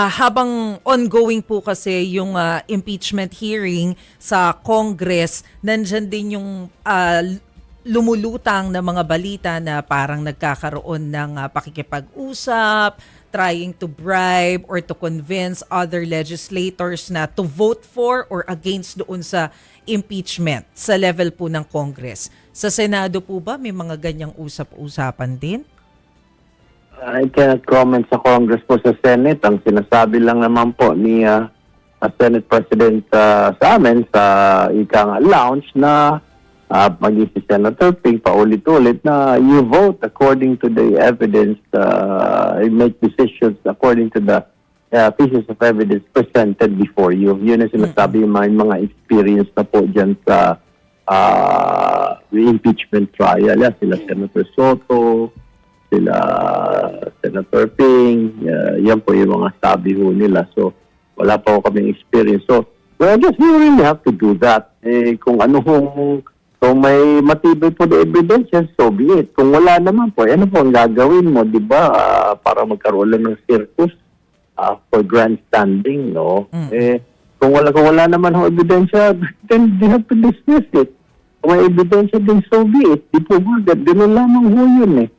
habang ongoing po kasi yung impeachment hearing sa Congress, nandyan din yung lumulutang na mga balita na parang nagkakaroon ng pakikipag-usap, trying to bribe or to convince other legislators na to vote for or against doon sa impeachment sa level po ng Congress. Sa Senado po ba may mga ganyang usap-usapan din? I cannot comment sa Congress po. Sa Senate. Ang sinasabi lang naman po ni Senate President sa amin sa ikang lounge na maging si Senator Ping paulit-ulit na you vote according to the evidence, you make decisions according to the pieces of evidence presented before you. Yun ang sinasabi yung mga experience na po dyan sa impeachment trial. Sila Senator Soto, sila Senator Ping, yan po yung mga sabi ho nila. So, wala pa ho kaming experience. So, well, I guess we really have to do that. Kung ano kung may matibay po na evidence, so be it. Kung wala naman po, ano po ang gagawin mo, di ba? Para magkaroon lang ng circus for grandstanding, no? Kung wala naman ho ebidensya, then they have to dismiss it. Kung may ebidensya din, so be it. Di po ba, ganun lamang ho yun